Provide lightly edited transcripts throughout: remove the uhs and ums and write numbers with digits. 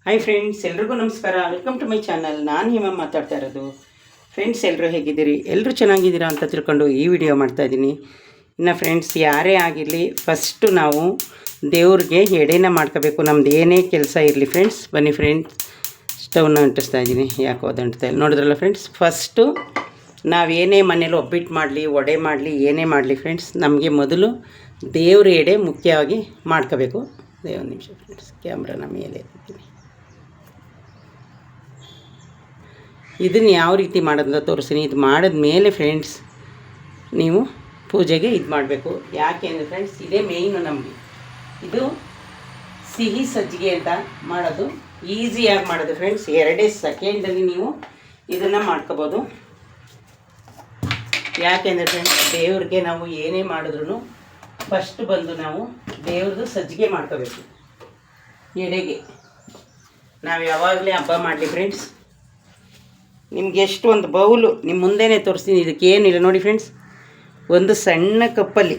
Hi friends, ಎಲ್ರಿಗೂ ನಮಸ್ಕಾರ. Welcome to my channel. ನಾನು ಹಿಮ ಮಾತಾಡ್ತಾ ಇರೋದು. ಫ್ರೆಂಡ್ಸ್, ಎಲ್ಲರೂ ಹೇಗಿದ್ದೀರಿ? ಎಲ್ಲರೂ ಚೆನ್ನಾಗಿದ್ದೀರಾ ಅಂತ ತಿಳ್ಕೊಂಡು ಈ ವಿಡಿಯೋ ಮಾಡ್ತಾಯಿದ್ದೀನಿ. ಇನ್ನು ಫ್ರೆಂಡ್ಸ್, ಯಾರೇ ಆಗಿರಲಿ, ಫಸ್ಟು ನಾವು ದೇವ್ರಿಗೆ ಎಡೆನ ಮಾಡ್ಕೋಬೇಕು. ನಮ್ದು ಏನೇ ಕೆಲಸ ಇರಲಿ ಫ್ರೆಂಡ್ಸ್. ಬನ್ನಿ ಫ್ರೆಂಡ್ಸ್, ಸ್ಟವ್ನ ಅಂಟಿಸ್ತಾ ಇದ್ದೀನಿ. ಯಾಕೋ ಅದು ಅಂಟ್ತಾ ಇಲ್ಲ ನೋಡಿದ್ರಲ್ಲ ಫ್ರೆಂಡ್ಸ್. ಫಸ್ಟು ನಾವೇನೇ ಮನೇಲಿ ಒಬ್ಬಿಟ್ಟು ಮಾಡಲಿ, ವಡೆ ಮಾಡಲಿ, ಏನೇ ಮಾಡಲಿ ಫ್ರೆಂಡ್ಸ್, ನಮಗೆ ಮೊದಲು ದೇವ್ರ ಎಡೆ ಮುಖ್ಯವಾಗಿ ಮಾಡ್ಕೋಬೇಕು. ಒಂದು ನಿಮಿಷ ಫ್ರೆಂಡ್ಸ್, ಕ್ಯಾಮ್ರಾನ ಮೇಲೆ ಇರ್ತೀನಿ. ಇದನ್ನು ಯಾವ ರೀತಿ ಮಾಡೋದಂತ ತೋರಿಸ್ತೀನಿ. ಇದು ಮಾಡಿದ ಮೇಲೆ ಫ್ರೆಂಡ್ಸ್ ನೀವು ಪೂಜೆಗೆ ಇದು ಮಾಡಬೇಕು. ಯಾಕೆ ಅಂದರೆ ಫ್ರೆಂಡ್ಸ್, ಇದೇ ಮೇಯ್ನು ನಮಗೆ. ಇದು ಸಿಹಿ ಸಜ್ಜಿಗೆ ಅಂತ ಮಾಡೋದು, ಈಸಿಯಾಗಿ ಮಾಡೋದು ಫ್ರೆಂಡ್ಸ್. 2 ಸೆಕೆಂಡಲ್ಲಿ ನೀವು ಇದನ್ನು ಮಾಡ್ಕೋಬೋದು. ಯಾಕೆಂದರೆ ಫ್ರೆಂಡ್ಸ್, ದೇವ್ರಿಗೆ ನಾವು ಏನೇ ಮಾಡಿದ್ರೂ ಫಸ್ಟ್ ಬಂದು ನಾವು ದೇವ್ರದ್ದು ಸಜ್ಜಿಗೆ ಮಾಡ್ಕೋಬೇಕು. ಎಡೆಗೆ ನಾವು ಯಾವಾಗಲೇ ಹಬ್ಬ ಮಾಡಲಿ ಫ್ರೆಂಡ್ಸ್, ನಿಮ್ಗೆ ಎಷ್ಟು ಒಂದು ಬೌಲು ನಿಮ್ಮ ಮುಂದೆನೇ ತೋರಿಸ್ತೀನಿ. ಇದಕ್ಕೇನಿಲ್ಲ ನೋಡಿ ಫ್ರೆಂಡ್ಸ್, ಒಂದು ಸಣ್ಣ ಕಪ್ಪಲ್ಲಿ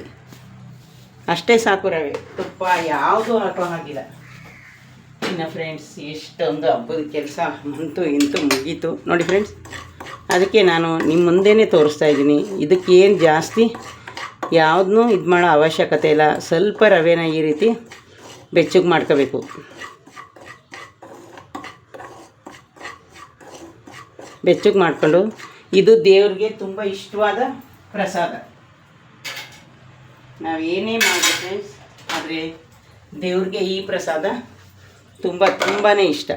ಅಷ್ಟೇ ಸಾಕು ರವೆ, ತುಪ್ಪ ಯಾವುದು ಹಾಕೋ ಹಾಗಿಲ್ಲ. ಇನ್ನು ಫ್ರೆಂಡ್ಸ್, ಎಷ್ಟೊಂದು ಹಬ್ಬದ ಕೆಲಸ ಇಂತೂ ಮುಗೀತು ನೋಡಿ ಫ್ರೆಂಡ್ಸ್. ಅದಕ್ಕೆ ನಾನು ನಿಮ್ಮ ಮುಂದೆನೇ ತೋರಿಸ್ತಾ ಇದ್ದೀನಿ. ಇದಕ್ಕೇನು ಜಾಸ್ತಿ ಯಾವುದನ್ನೂ ಇದು ಮಾಡೋ ಅವಶ್ಯಕತೆ ಇಲ್ಲ. ಸ್ವಲ್ಪ ರವೆನ ಈ ರೀತಿ ಬೆಚ್ಚಗೆ ಮಾಡ್ಕೋಬೇಕು. ಬೆಚ್ಚಗೆ ಮಾಡಿಕೊಂಡು, ಇದು ದೇವ್ರಿಗೆ ತುಂಬ ಇಷ್ಟವಾದ ಪ್ರಸಾದ. ನಾವೇನೇ ಮಾಡಿ ಫ್ರೆಂಡ್ಸ್, ಆದರೆ ದೇವ್ರಿಗೆ ಈ ಪ್ರಸಾದ ತುಂಬಾ ಇಷ್ಟ.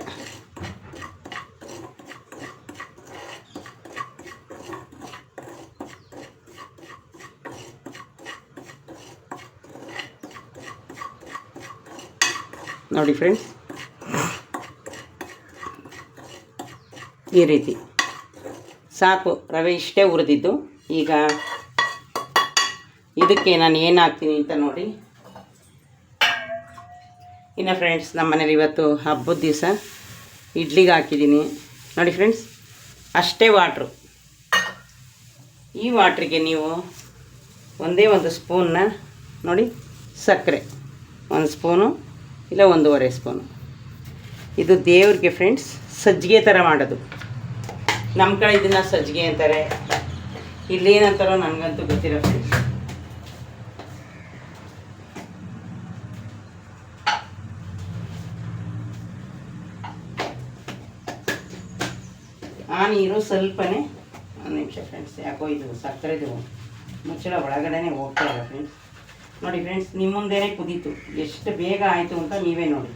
ನೋಡಿ ಫ್ರೆಂಡ್ಸ್, ಈ ರೀತಿ ಸಾಕು. ರವೆ ಇಷ್ಟೇ ಹುರಿದಿದ್ದು. ಈಗ ಇದಕ್ಕೆ ನಾನು ಏನು ಹಾಕ್ತೀನಿ ಅಂತ ನೋಡಿ. ಇನ್ನು ಫ್ರೆಂಡ್ಸ್, ನಮ್ಮ ಮನೇಲಿ ಇವತ್ತು ಹಬ್ಬದ ದಿವಸ ಇಡ್ಲಿಗೆ ಹಾಕಿದ್ದೀನಿ ನೋಡಿ ಫ್ರೆಂಡ್ಸ್. ಅಷ್ಟೇ ವಾಟ್ರು. ಈ ವಾಟ್ರಿಗೆ ನೀವು ಒಂದೇ ಒಂದು ಸ್ಪೂನ್ನ ನೋಡಿ ಸಕ್ಕರೆ, 1 ಸ್ಪೂನು ಇಲ್ಲ 1.5 ಸ್ಪೂನು. ಇದು ದೇವ್ರಿಗೆ ಫ್ರೆಂಡ್ಸ್ ಸಜ್ಜಿಗೆ ಥರ ಮಾಡೋದು. ನಮ್ಮ ಕಡೆ ಇದನ್ನು ಸಜ್ಜಿಗೆ ಅಂತಾರೆ, ಇಲ್ಲೇನಂತಾರೋ ನನಗಂತೂ ಗೊತ್ತಿರೋ ಫ್ರೆಂಡ್ಸ್. ಆ ನೀರು ಸ್ವಲ್ಪನೇ, 1 ನಿಮಿಷ ಫ್ರೆಂಡ್ಸ್, ಯಾಕೋ ಇದು ಸಕ್ಕರೆದು ಮುಚ್ಚಳ ಒಳಗಡೆನೇ ಹೋಗ್ತಾ ಇಲ್ಲ ಫ್ರೆಂಡ್ಸ್. ನೋಡಿ ಫ್ರೆಂಡ್ಸ್, ನಿಮ್ಮ ಮುಂದೆನೇ ಕುದೀತು. ಎಷ್ಟು ಬೇಗ ಆಯಿತು ಅಂತ ನೀವೇ ನೋಡಿ.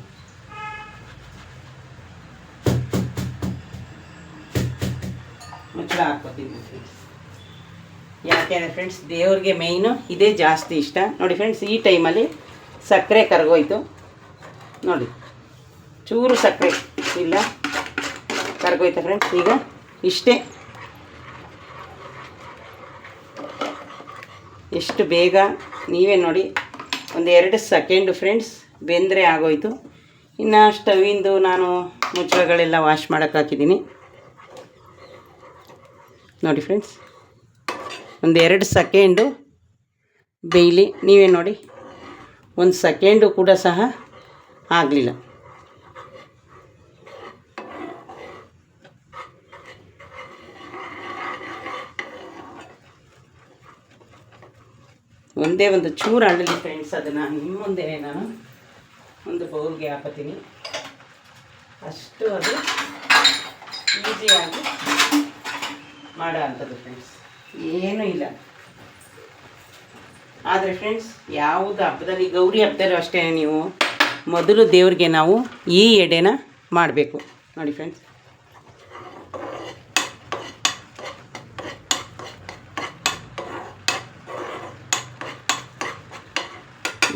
ಮುಚ್ಚಳ ಹಾಕ್ಕೊತೀನಿ ಫ್ರೆಂಡ್ಸ್. ಯಾಕೆಂದರೆ ಫ್ರೆಂಡ್ಸ್, ದೇವ್ರಿಗೆ ಮೇಯ್ನು ಇದೇ ಜಾಸ್ತಿ ಇಷ್ಟ. ನೋಡಿ ಫ್ರೆಂಡ್ಸ್, ಈ ಟೈಮಲ್ಲಿ ಸಕ್ಕರೆ ಕರಗೋಯ್ತು ನೋಡಿ. ಚೂರು ಸಕ್ಕರೆ ಇಲ್ಲ, ಕರಗೋಯ್ತು ಫ್ರೆಂಡ್ಸ್. ಈಗ ಇಷ್ಟೇ, ಎಷ್ಟು ಬೇಗ ನೀವೇ ನೋಡಿ. 1-2 ಸೆಕೆಂಡು ಫ್ರೆಂಡ್ಸ್ ಬೆಂದರೆ ಆಗೋಯ್ತು. ಇನ್ನು ಸ್ಟವಿಂದು ನಾನು ಮುಚ್ಚಳಗಳೆಲ್ಲ ವಾಶ್ ಮಾಡೋಕ್ಕೆ ಹಾಕಿದ್ದೀನಿ ನೋಡಿ ಫ್ರೆಂಡ್ಸ್. 1-2 ಸೆಕೆಂಡು ಬೇಯಲಿ. ನೀವೇ ನೋಡಿ, 1 ಸೆಕೆಂಡು ಕೂಡ ಸಹ ಆಗಲಿಲ್ಲ. ಒಂದೇ ಒಂದು ಚೂರು ಅಳ್ಳಲಿ ಫ್ರೆಂಡ್ಸ್. ಅದನ್ನು ನಿಮ್ಮ ಮುಂದೆನೇ ನಾನು ಒಂದು ಬೌಲ್ಗೆ ಹಾಕೋತೀನಿ. ಅಷ್ಟು ಅದು ಈಸಿಯಾಗಿ ಮಾಡೋ ಅಂಥದ್ದು ಫ್ರೆಂಡ್ಸ್, ಏನೂ ಇಲ್ಲ. ಆದರೆ ಫ್ರೆಂಡ್ಸ್, ಯಾವುದು ಹಬ್ಬದಲ್ಲಿ, ಗೌರಿ ಹಬ್ಬದಲ್ಲೂ ಅಷ್ಟೇ, ನೀವು ಮೊದಲು ದೇವ್ರಿಗೆ ನಾವು ಈ ಎಡೆನ ಮಾಡಬೇಕು ನೋಡಿ ಫ್ರೆಂಡ್ಸ್.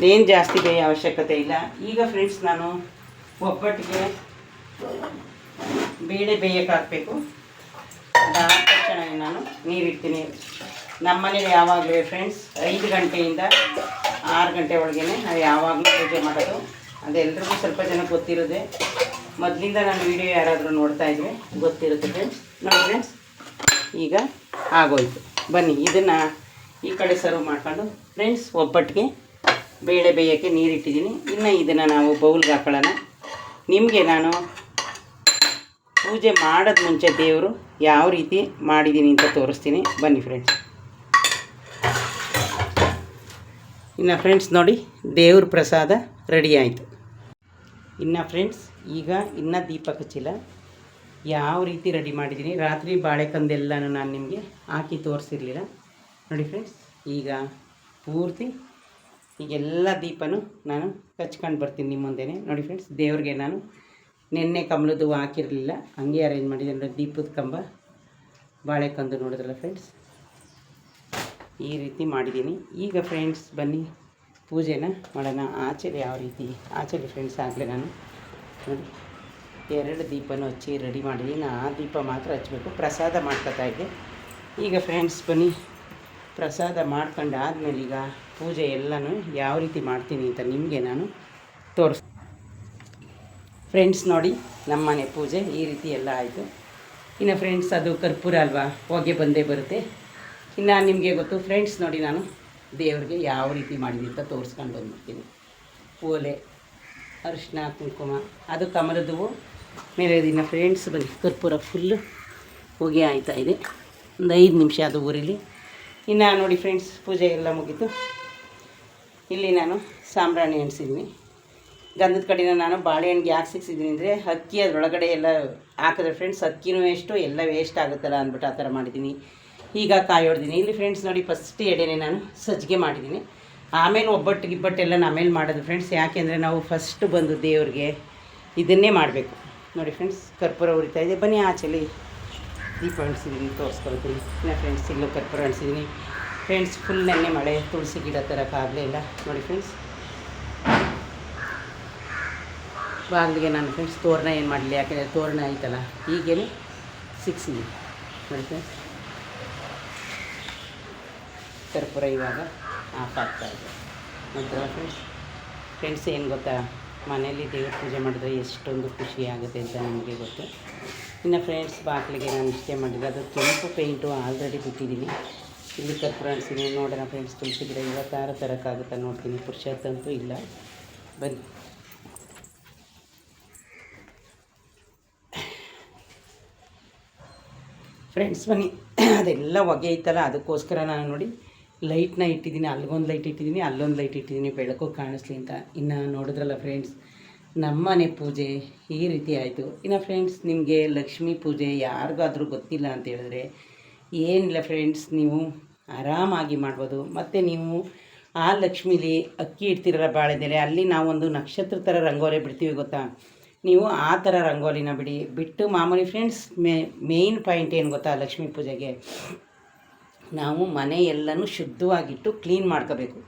ಏನು ಜಾಸ್ತಿ ಬೇಯ ಅವಶ್ಯಕತೆ ಇಲ್ಲ. ಈಗ ಫ್ರೆಂಡ್ಸ್, ನಾನು ಒಬ್ಬಟ್ಟಿಗೆ ಬೇಳೆ ಬೇಯಕ್ಕೆ ಹಾಕಬೇಕು. ಅದಾದ ತಕ್ಷಣ ನಾನು ನೀರಿಡ್ತೀನಿ. ನಮ್ಮ ಮನೇಲಿ ಯಾವಾಗಲೂ ಫ್ರೆಂಡ್ಸ್ 5 ಗಂಟೆಯಿಂದ 6 ಗಂಟೆ ಒಳಗೇ ನಾವು ಯಾವಾಗಲೂ ಪೂಜೆ ಮಾಡೋದು. ಅದೆಲ್ಲರಿಗೂ ಸ್ವಲ್ಪ ಜನ ಗೊತ್ತಿರೋದೆ. ಮೊದಲಿಂದ ನಾನು ವಿಡಿಯೋ ಯಾರಾದರೂ ನೋಡ್ತಾ ಇದ್ದರೆ ಗೊತ್ತಿರುತ್ತೆ ಫ್ರೆಂಡ್ಸ್. ನೋಡಿ ಫ್ರೆಂಡ್ಸ್, ಈಗ ಆಗೋಯ್ತು. ಬನ್ನಿ, ಇದನ್ನು ಈ ಕಡೆ ಸರ್ವ್ ಮಾಡ್ಕೊಂಡು ಫ್ರೆಂಡ್ಸ್, ಒಬ್ಬಟ್ಟಿಗೆ ಬೇಳೆ ಬೇಯೋಕ್ಕೆ ನೀರಿಟ್ಟಿದ್ದೀನಿ. ಇನ್ನು ಇದನ್ನು ನಾವು ಬೌಲ್ಗೆ ಹಾಕೊಳ್ಳೋಣ. ನಿಮಗೆ ನಾನು ಪೂಜೆ ಮಾಡೋದು ಮುಂಚೆ ದೇವರು ಯಾವ ರೀತಿ ಮಾಡಿದ್ದೀನಿ ಅಂತ ತೋರಿಸ್ತೀನಿ ಬನ್ನಿ ಫ್ರೆಂಡ್ಸ್. ಇನ್ನು ಫ್ರೆಂಡ್ಸ್ ನೋಡಿ, ದೇವ್ರ ಪ್ರಸಾದ ರೆಡಿ ಆಯಿತು. ಇನ್ನು ಫ್ರೆಂಡ್ಸ್ ಈಗ ಇನ್ನೂ ದೀಪ ಹಚ್ಚಿಲ್ಲ. ಯಾವ ರೀತಿ ರೆಡಿ ಮಾಡಿದ್ದೀನಿ, ರಾತ್ರಿ ಬಾಳೆಕಂದೆಲ್ಲನೂ ನಾನು ನಿಮಗೆ ಹಾಕಿ ತೋರಿಸಿರಲಿಲ್ಲ ನೋಡಿ ಫ್ರೆಂಡ್ಸ್. ಈಗ ಪೂರ್ತಿ ಈಗೆಲ್ಲ ದೀಪನೂ ನಾನು ಹಚ್ಕೊಂಡು ಬರ್ತೀನಿ ನಿಮ್ಮ ಮುಂದೆನೇ ನೋಡಿ ಫ್ರೆಂಡ್ಸ್. ದೇವ್ರಿಗೆ ನಾನು ನೆನ್ನೆ ಕಮಲದ್ದು ಹಾಕಿರಲಿಲ್ಲ, ಹಂಗೆ ಅರೇಂಜ್ ಮಾಡಿದ್ದೀನಿ ನೋಡಿ. ದೀಪದ ಕಂಬ, ಬಾಳೆಕಂದು ನೋಡಿದ್ರಲ್ಲ ಫ್ರೆಂಡ್ಸ್, ಈ ರೀತಿ ಮಾಡಿದ್ದೀನಿ. ಈಗ ಫ್ರೆಂಡ್ಸ್ ಬನ್ನಿ ಪೂಜೆನ ಮಾಡೋಣ. ಆಚೆಲಿ ಯಾವ ರೀತಿ ಆಚೆಲಿ ಫ್ರೆಂಡ್ಸ್ ಆಗಲೇ ನಾನು ನೋಡಿ 2 ದೀಪನೂ ಹಚ್ಚಿ ರೆಡಿ ಮಾಡಿದ್ದೀನಿ. ಆ ದೀಪ ಮಾತ್ರ ಹಚ್ಚಬೇಕು. ಪ್ರಸಾದ ಮಾಡ್ಕೊತಾ ಇದ್ದೆ. ಈಗ ಫ್ರೆಂಡ್ಸ್ ಬನ್ನಿ ಪ್ರಸಾದ ಮಾಡ್ಕೊಂಡು ಆದಮೇಲೆ ಈಗ ಪೂಜೆ ಎಲ್ಲನೂ ಯಾವ ರೀತಿ ಮಾಡ್ತೀನಿ ಅಂತ ನಿಮಗೆ ನಾನು ಫ್ರೆಂಡ್ಸ್ ನೋಡಿ, ನಮ್ಮ ಮನೆ ಪೂಜೆ ಈ ರೀತಿ ಎಲ್ಲ ಆಯಿತು. ಇನ್ನು ಫ್ರೆಂಡ್ಸ್ ಅದು ಕರ್ಪೂರ ಅಲ್ವಾ, ಹೊಗೆ ಬಂದೇ ಬರುತ್ತೆ. ಇನ್ನು ನಿಮಗೆ ಗೊತ್ತು ಫ್ರೆಂಡ್ಸ್ ನೋಡಿ, ನಾನು ದೇವ್ರಿಗೆ ಯಾವ ರೀತಿ ಮಾಡಿದ್ದೀನಿ ಅಂತ ತೋರಿಸ್ಕೊಂಡು ಬಂದ್ಬಿಡ್ತೀನಿ. ಓಲೆ, ಅರಿಶಿನ, ಕುಂಕುಮ, ಅದು ಕಮಲದವು ಮೇಲೆ ದಿನ ಫ್ರೆಂಡ್ಸ್ ಬನ್ನಿ. ಕರ್ಪೂರ ಫುಲ್ಲು ಹೊಗೆ ಆಯ್ತಾ ಇದೆ. ಒಂದು 5 ನಿಮಿಷ ಅದು ಉರಿಲಿ. ಇನ್ನು ನೋಡಿ ಫ್ರೆಂಡ್ಸ್, ಪೂಜೆ ಎಲ್ಲ ಮುಗೀತು. ಇಲ್ಲಿ ನಾನು ಸಾಂಬ್ರಾಣಿ ಎಣ್ಸಿದ್ದೀನಿ. ಗಂಧದ ಕಡೆನ ನಾನು ಬಾಳೆಹಣ್ಣಿಗೆ ಯಾಕೆ ಸಿಕ್ಸಿದ್ದೀನಿ ಅಂದರೆ, ಅಕ್ಕಿ ಅದರೊಳಗಡೆ ಎಲ್ಲ ಹಾಕಿದ್ರೆ ಫ್ರೆಂಡ್ಸ್ ಅಕ್ಕಿನೂ ವೇಸ್ಟು, ಎಲ್ಲ ವೇಸ್ಟ್ ಆಗುತ್ತಲ್ಲ ಅಂದ್ಬಿಟ್ಟು ಆ ಥರ ಮಾಡಿದ್ದೀನಿ. ಈಗ ಕಾಯಿ ಹೊಡೆದೀನಿ. ಇಲ್ಲಿ ಫ್ರೆಂಡ್ಸ್ ನೋಡಿ, ಫಸ್ಟ್ ಎಡೆನೇ ನಾನು ಸಜ್ಜಿಗೆ ಮಾಡಿದ್ದೀನಿ. ಆಮೇಲೆ ಒಬ್ಬಟ್ಟು ಗಿಬ್ಬಟ್ಟೆಲ್ಲ ಆಮೇಲೆ ಮಾಡೋದು ಫ್ರೆಂಡ್ಸ್. ಯಾಕೆಂದರೆ ನಾವು ಫಸ್ಟ್ ಬಂದು ದೇವ್ರಿಗೆ ಇದನ್ನೇ ಮಾಡಬೇಕು ನೋಡಿ ಫ್ರೆಂಡ್ಸ್. ಕರ್ಪೂರ ಉರಿತಾ ಇದೆ. ಬನ್ನಿ ಆಚೆಲಿ ದೀಪ ಅಣಿಸಿದ್ದೀನಿ, ತೋರಿಸ್ಕೊಳ್ತೀನಿ. ಇನ್ನು ಫ್ರೆಂಡ್ಸ್ ಇಲ್ಲೂ ಕರ್ಪೂರ ಅಣಿಸಿದ್ದೀನಿ ಫ್ರೆಂಡ್ಸ್. ಫುಲ್ ನೆನ್ನೆ ಮಳೆ, ತುಳಸಿ ಗಿಡ ತರೋಕ್ಕಾಗಲೇ ಇಲ್ಲ ನೋಡಿ ಫ್ರೆಂಡ್ಸ್. ಬಾಗಿಲಿಗೆ ನಾನು ಫ್ರೆಂಡ್ಸ್ ತೋರಣ ಏನು ಮಾಡಲಿ, ಯಾಕೆಂದರೆ ತೋರಣ ಆಯ್ತಲ್ಲ ಈಗೇನೆ ಸಿಕ್ಸಿದ್ದೀನಿ ನೋಡಿ ಫ್ರೆಂಡ್ಸ್. ಕರ್ಪೂರ ಇವಾಗ ಆಫ್ ಆಗ್ತಾಯಿದೆ ನೋಡ್ತೀರಾ ಫ್ರೆಂಡ್ಸ್. ಏನು ಗೊತ್ತಾ, ಮನೆಯಲ್ಲಿ ದೇವ್ರ ಪೂಜೆ ಮಾಡಿದ್ರೆ ಎಷ್ಟೊಂದು ಖುಷಿ ಆಗುತ್ತೆ ಅಂತ ನಮಗೆ ಗೊತ್ತು. ಇನ್ನು ಫ್ರೆಂಡ್ಸ್ ಬಾಗಿಲಿಗೆ ನಾನು ಇಷ್ಟೇ ಮಾಡಿದ್ರೆ, ಅದು ಕೆಂಪು ಪೇಂಟು ಆಲ್ರೆಡಿ ಬಿಟ್ಟಿದ್ದೀನಿ. ಇಲ್ಲಿ ಕರ್ಪೂರ ಅಣಿಸಿದ್ದೀನಿ. ನೋಡೋಣ ಫ್ರೆಂಡ್ಸ್, ತುಳಸಿ ಗಿಡ ಇವತ್ತಾರು ತರೋಕ್ಕಾಗುತ್ತಾ ನೋಡ್ತೀನಿ. ಪುರುಷತ್ತಂತೂ ಇಲ್ಲ. ಬನ್ನಿ ಫ್ರೆಂಡ್ಸ್ ಬನ್ನಿ. ಅದೆಲ್ಲ ಹೊಗೆ ಐತಲ್ಲ, ಅದಕ್ಕೋಸ್ಕರ ನಾನು ನೋಡಿ ಲೈಟ್ನ ಇಟ್ಟಿದ್ದೀನಿ. ಅಲ್ಲಿಗೊಂದು ಲೈಟ್ ಇಟ್ಟಿದ್ದೀನಿ, ಅಲ್ಲೊಂದು ಲೈಟ್ ಇಟ್ಟಿದ್ದೀನಿ, ಬೆಳಕು ಕಾಣಿಸ್ಲಿ ಅಂತ. ಇನ್ನು ನೋಡಿದ್ರಲ್ಲ ಫ್ರೆಂಡ್ಸ್, ನಮ್ಮನೆ ಪೂಜೆ ಈ ರೀತಿ ಆಯಿತು. ಇನ್ನು ಫ್ರೆಂಡ್ಸ್ ನಿಮಗೆ ಲಕ್ಷ್ಮೀ ಪೂಜೆ ಯಾರಿಗಾದರೂ ಗೊತ್ತಿಲ್ಲ ಅಂತ ಹೇಳಿದ್ರೆ ಏನಿಲ್ಲ ಫ್ರೆಂಡ್ಸ್, ನೀವು ಆರಾಮಾಗಿ ಮಾಡ್ಬೋದು. ಮತ್ತು ನೀವು ಆ ಲಕ್ಷ್ಮೀಲಿ ಅಕ್ಕಿ ಇಡ್ತಿರಲ್ಲ ಬಾಳೆದೆಲೆ, ಅಲ್ಲಿ ನಾವೊಂದು ನಕ್ಷತ್ರ ಥರ ರಂಗೋಲಿ ಬಿಡ್ತೀವಿ ಗೊತ್ತಾ, ನೀವು ಆ ಥರ ರಂಗೋಲಿನ ಬಿಟ್ಟು ಮಾಮೂಲಿ ಫ್ರೆಂಡ್ಸ್. ಮೇಯ್ನ್ ಪಾಯಿಂಟ್ ಏನು ಗೊತ್ತಾ, ಲಕ್ಷ್ಮೀ ಪೂಜೆಗೆ ನಾವು ಮನೆ ಎಲ್ಲನೂ ಶುದ್ಧವಾಗಿಟ್ಟು ಕ್ಲೀನ್ ಮಾಡ್ಕೋಬೇಕು.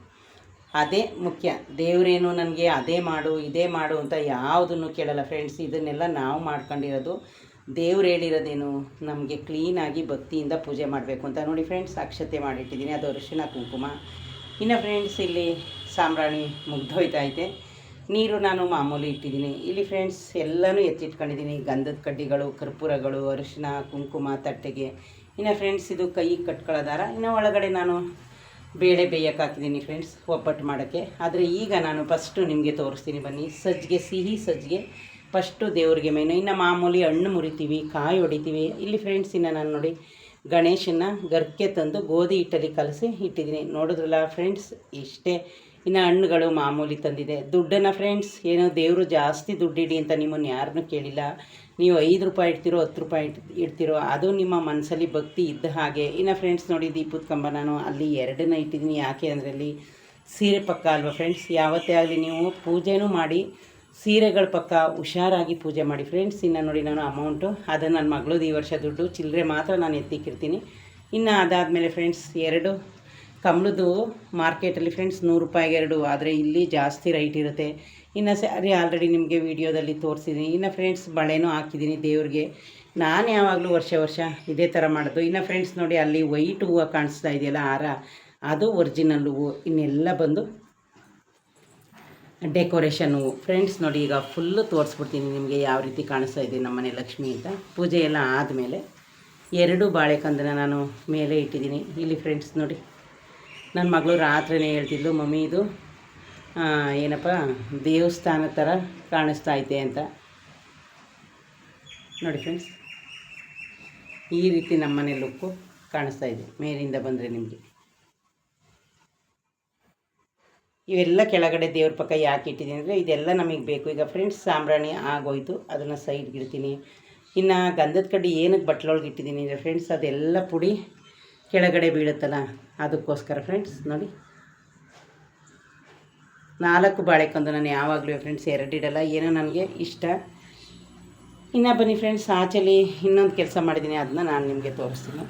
ಅದೇ ಮುಖ್ಯ. ದೇವರೇನು ನನಗೆ ಅದೇ ಮಾಡು ಇದೇ ಮಾಡು ಅಂತ ಯಾವುದನ್ನು ಕೇಳಲ್ಲ ಫ್ರೆಂಡ್ಸ್. ಇದನ್ನೆಲ್ಲ ನಾವು ಮಾಡ್ಕೊಂಡಿರೋದು. ದೇವ್ರು ಹೇಳಿರೋದೇನು, ನಮಗೆ ಕ್ಲೀನಾಗಿ ಭಕ್ತಿಯಿಂದ ಪೂಜೆ ಮಾಡಬೇಕು ಅಂತ ನೋಡಿ ಫ್ರೆಂಡ್ಸ್. ಅಕ್ಷತೆ ಮಾಡಿಟ್ಟಿದ್ದೀನಿ, ಅದು ಅರಿಶಿನ ಕುಂಕುಮ. ಇನ್ನು ಫ್ರೆಂಡ್ಸ್ ಇಲ್ಲಿ ಸಾಂಬ್ರಾಣಿ ಮುಗ್ದೋಯ್ತೈತೆ. ನೀರು ನಾನು ಮಾಮೂಲಿ ಇಟ್ಟಿದ್ದೀನಿ. ಇಲ್ಲಿ ಫ್ರೆಂಡ್ಸ್ ಎಲ್ಲನೂ ಎತ್ತಿಟ್ಕೊಂಡಿದ್ದೀನಿ. ಗಂಧದ ಕಡ್ಡಿಗಳು, ಕರ್ಪೂರಗಳು, ಅರಿಶಿನ ಕುಂಕುಮ ತಟ್ಟೆಗೆ. ಇನ್ನು ಫ್ರೆಂಡ್ಸ್ ಇದು ಕೈಗೆ ಕಟ್ಕೊಳ್ಳೋ ದಾರ. ಇನ್ನು ಒಳಗಡೆ ನಾನು ಬೇಳೆ ಬೇಯಕ್ಕೆ ಹಾಕಿದ್ದೀನಿ ಫ್ರೆಂಡ್ಸ್, ಒಬ್ಬಟ್ಟು ಮಾಡೋಕ್ಕೆ. ಆದರೆ ಈಗ ನಾನು ಫಸ್ಟು ನಿಮಗೆ ತೋರಿಸ್ತೀನಿ ಬನ್ನಿ. ಸಜ್ಜಿಗೆ, ಸಿಹಿ ಸಜ್ಜಿಗೆ ಫಸ್ಟು ದೇವ್ರಿಗೆ ಮೇನು. ಇನ್ನು ಮಾಮೂಲಿ ಹಣ್ಣು ಮುರಿತೀವಿ, ಕಾಯಿ ಹೊಡಿತೀವಿ. ಇಲ್ಲಿ ಫ್ರೆಂಡ್ಸ್ ಇನ್ನು ನಾನು ನೋಡಿ ಗಣೇಶನ ಗರ್ಕೆ ತಂದು ಗೋಧಿ ಹಿಟ್ಟಲ್ಲಿ ಕಲಸಿ ಇಟ್ಟಿದ್ದೀನಿ. ನೋಡಿದ್ರಲ್ಲ ಫ್ರೆಂಡ್ಸ್, ಇಷ್ಟೇ. ಇನ್ನು ಹಣ್ಣುಗಳು ಮಾಮೂಲಿ ತಂದಿದೆ. ದುಡ್ಡನ್ನು ಫ್ರೆಂಡ್ಸ್ ಏನೋ ದೇವರು ಜಾಸ್ತಿ ದುಡ್ಡಿಡಿ ಅಂತ ನಿಮ್ಮನ್ನು ಯಾರನ್ನೂ ಕೇಳಿಲ್ಲ. ನೀವು 5 ರೂಪಾಯಿ ಇಡ್ತಿರೋ 10 ರೂಪಾಯಿ ಇಡ್ತಿರೋ ಅದು ನಿಮ್ಮ ಮನಸ್ಸಲ್ಲಿ ಭಕ್ತಿ ಇದ್ದ ಹಾಗೆ. ಇನ್ನು ಫ್ರೆಂಡ್ಸ್ ನೋಡಿ ದೀಪದ ಕಂಬ ನಾನು ಅಲ್ಲಿ 2ನ್ನ ಇಟ್ಟಿದ್ದೀನಿ. ಯಾಕೆ ಅಂದರೆ ಅಲ್ಲಿ ಸೀರೆ ಪಕ್ಕ ಅಲ್ವಾ ಫ್ರೆಂಡ್ಸ್. ಯಾವತ್ತೇ ಆಗಲಿ ನೀವು ಪೂಜೆನೂ ಮಾಡಿ ಸೀರೆಗಳ ಪಕ್ಕ ಹುಷಾರಾಗಿ ಪೂಜೆ ಮಾಡಿ ಫ್ರೆಂಡ್ಸ್. ಇನ್ನು ನೋಡಿ ನಾನು ಅಮೌಂಟು ಅದು ನನ್ನ ಮಗಳದು ಈ ವರ್ಷ ದುಡ್ಡು ಚಿಲ್ಲರೆ ಮಾತ್ರ ನಾನು ಎತ್ತಿಕ್ಕಿರ್ತೀನಿ. ಇನ್ನು ಅದಾದಮೇಲೆ ಫ್ರೆಂಡ್ಸ್ 2 ಕಮಲದ್ದು ಮಾರ್ಕೆಟಲ್ಲಿ ಫ್ರೆಂಡ್ಸ್ 100 ರೂಪಾಯಿಗೆ 2, ಆದರೆ ಇಲ್ಲಿ ಜಾಸ್ತಿ ರೈಟ್ ಇರುತ್ತೆ. ಇನ್ನು ಸ್ಯಾರಿ ಆಲ್ರೆಡಿ ನಿಮಗೆ ವೀಡಿಯೋದಲ್ಲಿ ತೋರಿಸಿದ್ದೀನಿ. ಇನ್ನು ಫ್ರೆಂಡ್ಸ್ ಬಳೆನೂ ಹಾಕಿದ್ದೀನಿ ದೇವ್ರಿಗೆ. ನಾನು ಯಾವಾಗಲೂ ವರ್ಷ ಇದೇ ಥರ ಮಾಡೋದು. ಇನ್ನು ಫ್ರೆಂಡ್ಸ್ ನೋಡಿ ಅಲ್ಲಿ ವೈಟ್ ಹೂವು ಕಾಣಿಸ್ತಾ ಇದೆಯಲ್ಲ ಹಾರ, ಅದು ಒರಿಜಿನಲ್ ಹೂವು. ಇನ್ನೆಲ್ಲ ಬಂದು ಡೆಕೋರೇಷನ್ ಹೂವು ಫ್ರೆಂಡ್ಸ್. ನೋಡಿ ಈಗ ಫುಲ್ಲು ತೋರಿಸ್ಬಿಡ್ತೀನಿ ನಿಮಗೆ ಯಾವ ರೀತಿ ಕಾಣಿಸ್ತಾ ಇದೆ ನಮ್ಮನೆ ಲಕ್ಷ್ಮಿ ಅಂತ. ಪೂಜೆ ಎಲ್ಲ ಆದಮೇಲೆ 2 ಬಾಳೆಕಂದನ ನಾನು ಮೇಲೆ ಇಟ್ಟಿದ್ದೀನಿ. ಇಲ್ಲಿ ಫ್ರೆಂಡ್ಸ್ ನೋಡಿ ನನ್ನ ಮಗಳು ರಾತ್ರಿನೇ ಹೇಳ್ತಿದ್ಲು, ಮಮ್ಮಿ ಇದು ಏನಪ್ಪ ದೇವಸ್ಥಾನ ಥರ ಕಾಣಿಸ್ತಾ ಐತೆ ಅಂತ. ನೋಡಿ ಫ್ರೆಂಡ್ಸ್, ಈ ರೀತಿ ನಮ್ಮನೆ ಲುಕ್ಕು ಕಾಣಿಸ್ತಾ ಇದೆ ಮೇಲಿಂದ ಬಂದರೆ ನಿಮಗೆ. ಇವೆಲ್ಲ ಕೆಳಗಡೆ ದೇವ್ರ ಪಕ್ಕ ಯಾಕೆ ಇಟ್ಟಿದ್ದೀನಿ ಅಂದರೆ ಇದೆಲ್ಲ ನಮಗೆ ಬೇಕು. ಈಗ ಫ್ರೆಂಡ್ಸ್ ಸಾಂಬ್ರಾಣಿ ಆಗೋಯ್ತು, ಅದನ್ನು ಸೈಡ್ಗೆ ಇಡ್ತೀನಿ. ಇನ್ನು ಗಂಧದ ಕಡ್ಡಿ ಏನಕ್ಕೆ ಬಟ್ಲೊಳಗೆ ಇಟ್ಟಿದ್ದೀನಿ ಅಂದರೆ ಫ್ರೆಂಡ್ಸ್ ಅದೆಲ್ಲ ಪುಡಿ ಕೆಳಗಡೆ ಬೀಳುತ್ತಲ್ಲ, ಅದಕ್ಕೋಸ್ಕರ ಫ್ರೆಂಡ್ಸ್. ನೋಡಿ 4 ಬಾಳೆಕೊಂದು ನಾನು ಯಾವಾಗಲೂ ಫ್ರೆಂಡ್ಸ್ 2 ಇಡಲ್ಲ, ಏನೋ ನನಗೆ ಇಷ್ಟ. ಇನ್ನು ಬನ್ನಿ ಫ್ರೆಂಡ್ಸ್, ಆಚೆಲಿ ಇನ್ನೊಂದು ಕೆಲಸ ಮಾಡಿದ್ದೀನಿ, ಅದನ್ನ ನಾನು ನಿಮಗೆ ತೋರಿಸ್ತೀನಿ.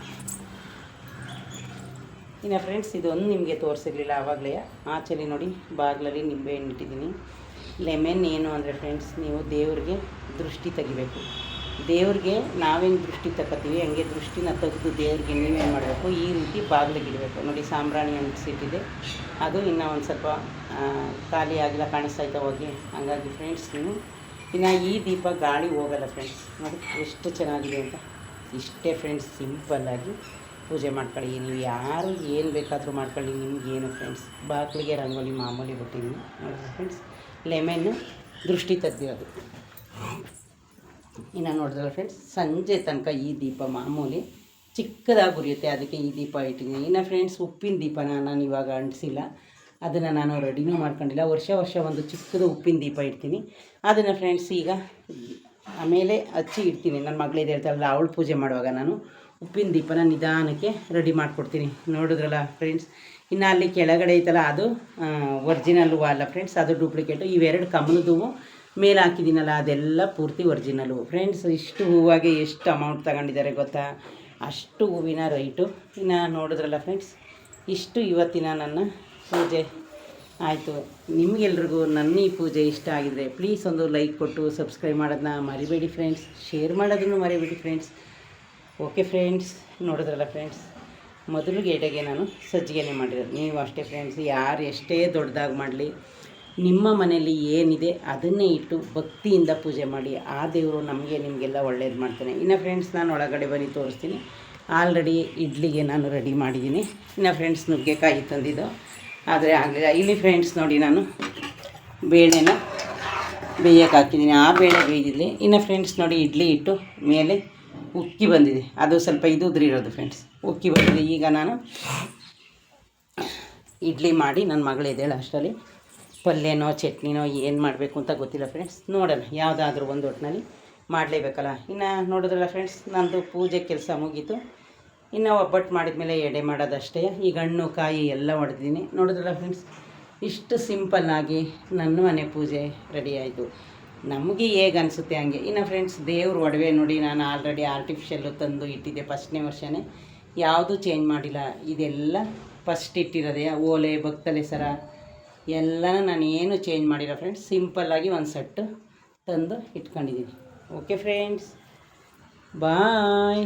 ಇನ್ನು ಫ್ರೆಂಡ್ಸ್ ಇದೊಂದು ನಿಮಗೆ ತೋರಿಸಿರಲಿಲ್ಲ ಆವಾಗಲೇ. ಆಚೆಲಿ ನೋಡಿ ಬಾಗಿಲಲ್ಲಿ ನಿಂಬೆಹಣ್ಣು ಇಟ್ಟಿದ್ದೀನಿ. ಲೆಮನ್ ಏನು ಅಂದರೆ ಫ್ರೆಂಡ್ಸ್, ನೀವು ದೇವ್ರಿಗೆ ದೃಷ್ಟಿ ತೆಗಿಬೇಕು. ದೇವ್ರಿಗೆ ನಾವೇನು ದೃಷ್ಟಿ ತಗೋತೀವಿ ಹಂಗೆ ದೃಷ್ಟಿನ ತೆಗೆದು ದೇವ್ರಿಗೆ ನೀವೇನು ಮಾಡಬೇಕು, ಈ ರೀತಿ ಬಾಗಿಲಿಗೆ ಇಡಬೇಕು. ನೋಡಿ ಸಾಂಬ್ರಾಣಿ ಅಂಟಿಸಿಟ್ಟಿದೆ, ಅದು ಇನ್ನೂ ಒಂದು ಸ್ವಲ್ಪ ಖಾಲಿ ಆಗಿಲ್ಲ, ಕಾಣಿಸ್ತಾಯ್ತಾ ಹೋಗಿ. ಹಾಗಾಗಿ ಫ್ರೆಂಡ್ಸ್ ನೀವು ಇನ್ನು ಈ ದೀಪ ಗಾಳಿ ಹೋಗಲ್ಲ ಫ್ರೆಂಡ್ಸ್. ನೋಡಿ ಎಷ್ಟು ಚೆನ್ನಾಗಿದೆ ಅಂತ. ಇಷ್ಟೇ ಫ್ರೆಂಡ್ಸ್, ಸಿಂಪಲ್ಲಾಗಿ ಪೂಜೆ ಮಾಡ್ಕೊಳ್ಳಿ. ನೀವು ಯಾರು ಏನು ಬೇಕಾದರೂ ಮಾಡ್ಕೊಳ್ಳಿ, ನಿಮಗೇನು ಫ್ರೆಂಡ್ಸ್. ಬಾಗಿಲಿಗೆ ರಂಗೋಲಿ ಮಾಮೂಲಿ ಬಿಟ್ಟಿದ್ದೀನಿ ನೋಡಿ ಫ್ರೆಂಡ್ಸ್. ಲೆಮನ್ನು ದೃಷ್ಟಿ ತೆಗ್ದಿರೋದು. ಇನ್ನು ನೋಡಿದ್ರಲ್ಲ ಫ್ರೆಂಡ್ಸ್, ಸಂಜೆ ತನಕ ಈ ದೀಪ ಮಾಮೂಲಿ ಚಿಕ್ಕದಾಗಿ ಉರಿಯುತ್ತೆ, ಅದಕ್ಕೆ ಈ ದೀಪ ಇಟ್ಟಿದ್ದೀನಿ. ಇನ್ನು ಫ್ರೆಂಡ್ಸ್ ಉಪ್ಪಿನ ದೀಪನ ನಾನು ಇವಾಗ ಅಂಟಿಸಿಲ್ಲ, ಅದನ್ನು ನಾನು ರೆಡಿನೂ ಮಾಡ್ಕೊಂಡಿಲ್ಲ. ವರ್ಷ ಒಂದು ಚಿಕ್ಕದು ಉಪ್ಪಿನ ದೀಪ ಇಡ್ತೀನಿ. ಅದನ್ನು ಫ್ರೆಂಡ್ಸ್ ಈಗ ಆಮೇಲೆ ಹಚ್ಚಿ ಇಡ್ತೀನಿ. ನನ್ನ ಮಗಳಿದೆ ಹೇಳ್ತಾರಲ್ಲ, ಅವಳು ಪೂಜೆ ಮಾಡುವಾಗ ನಾನು ಉಪ್ಪಿನ ದೀಪನ ನಿಧಾನಕ್ಕೆ ರೆಡಿ ಮಾಡಿಕೊಡ್ತೀನಿ. ನೋಡಿದ್ರಲ್ಲ ಫ್ರೆಂಡ್ಸ್. ಇನ್ನು ಅಲ್ಲಿ ಕೆಳಗಡೆ ಐತಲ್ಲ ಅದು ಒರ್ಜಿನಲ್ ಹೂವು ಅಲ್ಲ ಫ್ರೆಂಡ್ಸ್, ಅದು ಡೂಪ್ಲಿಕೇಟು. ಇವೆರಡು ಕಮಲದ ಹೂವು ಮೇಲೆ ಹಾಕಿದ್ದೀನಲ್ಲ ಅದೆಲ್ಲ ಪೂರ್ತಿ ಒರ್ಜಿನಲ್ಲು ಫ್ರೆಂಡ್ಸ್. ಇಷ್ಟು ಹೂವಾಗೆ ಎಷ್ಟು ಅಮೌಂಟ್ ತಗೊಂಡಿದ್ದಾರೆ ಗೊತ್ತಾ, ಅಷ್ಟು ಹೂವಿನ ರೈಟು. ಇನ್ನು ನೋಡಿದ್ರಲ್ಲ ಫ್ರೆಂಡ್ಸ್, ಇಷ್ಟು ಇವತ್ತಿನ ನನ್ನ ಪೂಜೆ ಆಯಿತು. ನಿಮಗೆಲ್ರಿಗೂ ನನ್ನ ಈ ಪೂಜೆ ಇಷ್ಟ ಆಗಿದರೆ ಪ್ಲೀಸ್ ಒಂದು ಲೈಕ್ ಕೊಟ್ಟು ಸಬ್ಸ್ಕ್ರೈಬ್ ಮಾಡೋದನ್ನ ಮರಿಬೇಡಿ ಫ್ರೆಂಡ್ಸ್, ಶೇರ್ ಮಾಡೋದನ್ನು ಮರಿಬೇಡಿ ಫ್ರೆಂಡ್ಸ್. ಓಕೆ ಫ್ರೆಂಡ್ಸ್, ನೋಡಿದ್ರಲ್ಲ ಫ್ರೆಂಡ್ಸ್, ಮೊದಲಿಗೆ ಎಡೆಗೆ ನಾನು ಸಜ್ಜಿಗೆನೆ ಮಾಡಿರೋದು. ನೀವು ಅಷ್ಟೇ ಫ್ರೆಂಡ್ಸ್, ಯಾರು ಎಷ್ಟೇ ದೊಡ್ಡದಾಗಿ ಮಾಡಲಿ, ನಿಮ್ಮ ಮನೆಯಲ್ಲಿ ಏನಿದೆ ಅದನ್ನೇ ಇಟ್ಟು ಭಕ್ತಿಯಿಂದ ಪೂಜೆ ಮಾಡಿ. ಆ ದೇವರು ನಮಗೆ ನಿಮಗೆಲ್ಲ ಒಳ್ಳೇದು ಮಾಡ್ತಾನೆ. ಇನ್ನು ಫ್ರೆಂಡ್ಸ್ ನಾನು ಒಳಗಡೆ ಬನ್ನಿ ತೋರಿಸ್ತೀನಿ. ಆಲ್ರೆಡಿ ಇಡ್ಲಿಗೆ ನಾನು ರೆಡಿ ಮಾಡಿದ್ದೀನಿ. ಇನ್ನು ಫ್ರೆಂಡ್ಸ್ ನುಗ್ಗೆಕಾಯಿ ತಂದಿದ್ದು, ಆದರೆ ಆಗಲಿಲ್ಲ. ಇಲ್ಲಿ ಫ್ರೆಂಡ್ಸ್ ನೋಡಿ ನಾನು ಬೇಳೆನ ಬೇಯಕ್ಕೆ ಹಾಕಿದ್ದೀನಿ, ಆ ಬೇಳೆ ಬೇಯ್ದಿದ್ಲಿ. ಇನ್ನು ಫ್ರೆಂಡ್ಸ್ ನೋಡಿ ಇಡ್ಲಿ ಇಟ್ಟು ಮೇಲೆ ಉಕ್ಕಿ ಬಂದಿದೆ, ಅದು ಸ್ವಲ್ಪ ಉದುರಿರೋದು ಫ್ರೆಂಡ್ಸ್, ಉಕ್ಕಿ ಬಂದಿದೆ. ಈಗ ನಾನು ಇಡ್ಲಿ ಮಾಡಿ ನನ್ನ ಮಗಳು ಇದ್ದೇಳು ಅಷ್ಟರಲ್ಲಿ ಪಲ್ಯನೋ ಚಟ್ನಿನೋ ಏನು ಮಾಡಬೇಕು ಅಂತ ಗೊತ್ತಿಲ್ಲ ಫ್ರೆಂಡ್ಸ್. ನೋಡೋಣ, ಯಾವುದಾದ್ರೂ ಒಂದು ಒಟ್ಟಿನಲ್ಲಿ ಮಾಡಲೇಬೇಕಲ್ಲ. ಇನ್ನು ನೋಡಿದ್ರಲ್ಲ ಫ್ರೆಂಡ್ಸ್, ನಂದು ಪೂಜೆ ಕೆಲಸ ಮುಗೀತು. ಇನ್ನು ಒಬ್ಬಟ್ಟು ಮಾಡಿದ್ಮೇಲೆ ಎಡೆ ಮಾಡೋದಷ್ಟೇ. ಈಗ ಹಣ್ಣು ಕಾಯಿ ಎಲ್ಲ ಹೊಡೆದಿದ್ದೀನಿ. ನೋಡಿದ್ರಲ್ಲ ಫ್ರೆಂಡ್ಸ್, ಇಷ್ಟು ಸಿಂಪಲ್ಲಾಗಿ ನನ್ನ ಮನೆ ಪೂಜೆ ರೆಡಿ ಆಯಿತು. ನಮಗೆ ಹೇಗೆ ಅನಿಸುತ್ತೆ ಹಂಗೆ. ಇನ್ನು ಫ್ರೆಂಡ್ಸ್ ದೇವ್ರ ಒಡವೆ ನೋಡಿ ನಾನು ಆಲ್ರೆಡಿ ಆರ್ಟಿಫಿಷಿಯಲ್ಲು ತಂದು ಇಟ್ಟಿದ್ದೆ, ಫಸ್ಟ್ನೇ ವರ್ಷನೇ, ಯಾವುದೂ ಚೇಂಜ್ ಮಾಡಿಲ್ಲ. ಇದೆಲ್ಲ ಫಸ್ಟ್ ಇಟ್ಟಿರೋದೆ. ಓಲೆ ಭಕ್ತಲೆ ಸರ ಎಲ್ಲನೂ ನಾನು ಏನು ಚೇಂಜ್ ಮಾಡಿಲ್ಲ ಫ್ರೆಂಡ್ಸ್. ಸಿಂಪಲ್ಲಾಗಿ ಒಂದು ಸೆಟ್ಟು ತಂದು ಇಟ್ಕೊಂಡಿದ್ದೀನಿ. ಓಕೆ ಫ್ರೆಂಡ್ಸ್, ಬಾಯ್.